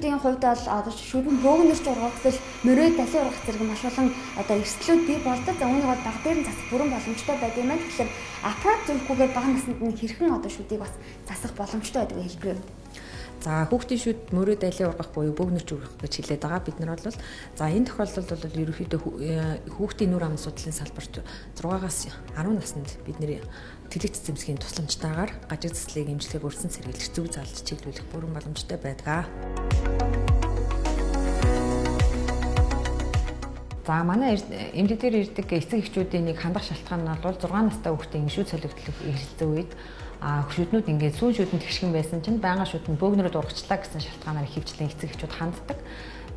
шүүдийн хувьд бол одоо шүүдэн бөөгнөрч ургах зэрэг мөрөө далин ургах зэрэг маш олон одоо эрсдлүүд бий болдог. За үүнийг баг дээр нь засах бүрэн боломжтой байдаг юм байна. Тэгэхээр аппарат зөвлөхгүйгээр бага наснд нь хэрхэн одоо шүүдийг бас засах боломжтой байдаг гэж хэлбэрээ. За хүүхдийн шүд мөрөө далин ургах буюу бөөгнөрч ургах гэж хэлээд байгаа. Бид нар бол за энэ тохиолдолд бол ерөнхийдөө хүүхдийн нүр амын судлалын салбарт 6-аас 10 наснд бид нэр тэлэг цэцэмсгийн тусламжтайгаар гажиг цэцлийг эмчилгээг өрсөн сэргийлэх зөв залж чиглүүлэх бүрэн боломжтой байдаг. За манай эмнэлгээр ирдэг эцэг эхчүүдийн нэг хандах шалтгаан нь бол 6 настай хүүхдийн шүүд солигдлох эргэлзээ үед шүднүүд ингээд сүүн шүдэнд тэгшгэн байсан чинь байнга шүдэнд бөөгнөрөд ургачлаа гэсэн шалтгаанаар хөвчлэн эцэг эхчүүд ханддаг.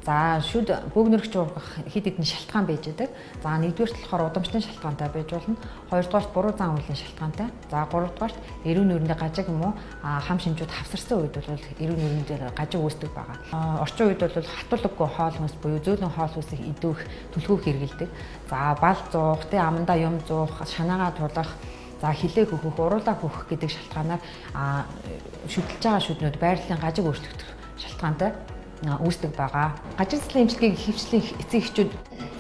За шүд бөөгнөрөгч ургах хэд хэдэн шалтгаан байж байдаг. За нэгдүгээрт болохоор удамшлын шалтгаантай байж болно. Хоёрдугаарт буруу зан үйлийн шалтгаантай. За гуравдугаарт эрүүн нүрэндээ гажиг юм уу хам шимжүүд хавсарсан үед бол эрүүн нүрэн дээр гажиг үүсдэг байгаа. Орчин үед бол хатуулаггүй хоол хүнс буюу зөөлөн хоол хүнсийг идэх төлхөөг хэрэгэлдэг. За бал зуух, амандаа юм зуух, шанаагаа тулах, за хилээ хөхөх, уруулаа хөхөх гэдэг шалтгаанаар шүтэлж байгаа шүднүүд байрлалын гажиг өөрчлөгдөх шалтгаантай үүсдэг байгаа. Гажиг цэцлийн эмчилгээг хэвшлийн эцэг эхчүүд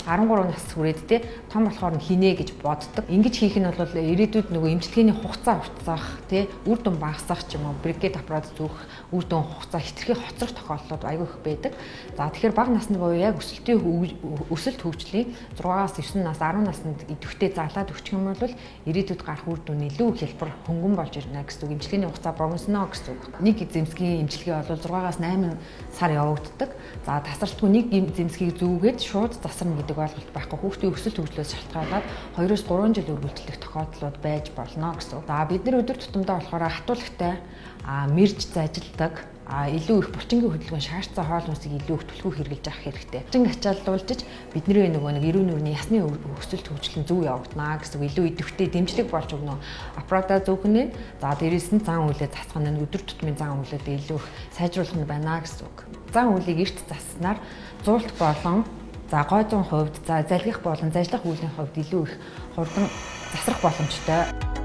13 нас хүрээд те том болохоор хийнэ гэж боддог. Ингэж хийх нь бол ирээдүйд нөгөө эмчилгээний хугацаа уртсах, те үр дүн багасах ч юм уу, брикет аппарат зүүх үр дүн хугацаа хэтэрхий хоцрох тохиолдлууд аягүй их байдаг. За тэгэхээр бага насны буюу яг өсөлт хөгжлийн 6-аас 9 нас, 10 наснд идэвхтэй заалаад өгчих юм бол ирээдүйд гарах үр дүн илүү их хялбар хөнгөн болж ирнэ гэсэн үг. Эмчилгээний хугацаа богиносно гэсэн үг. Нэг эзэмсгийн эмчилгээ бол 6-аас 8 сар явагддаг. За тасралтгүй нэг эзэмсгийг зүүгээд шууд засарна гэдэг ойлголт байхгүй. Хүүхдийн өсөлт хөгжлөөс шалтгаалаад 2-3 жил үргэлжлэх тохиолдлууд байж болно гэсэн. За бид нар өдөр тутамдаа болохоор хатуулагтай мэрж зажилдаг илүү их булчингийн хөдөлгөөн шаардсан хоол хүнсийг илүү их түлхүү хэрэглэж авах хэрэгтэй. Булчин ачааллуулж бидний нөгөө нэг эрүүн нүрийн ясны өсөлт хөгжлөн зөв явагдана гэсэн илүү идэвхтэй дэмжлэг болж өгнө. Аппарата зөвхөн за дээрээс нь зан үйлээ засах нь өдөр тутмын зан үйлээд илүү их сайжруулах нь байна гэсэн үг. Зан үйлийг эрт заснаар зуулт болон за гой зүүн хувьд за залгих болон зажлах үеийн хувьд илүү их хурдан засрах боломжтой.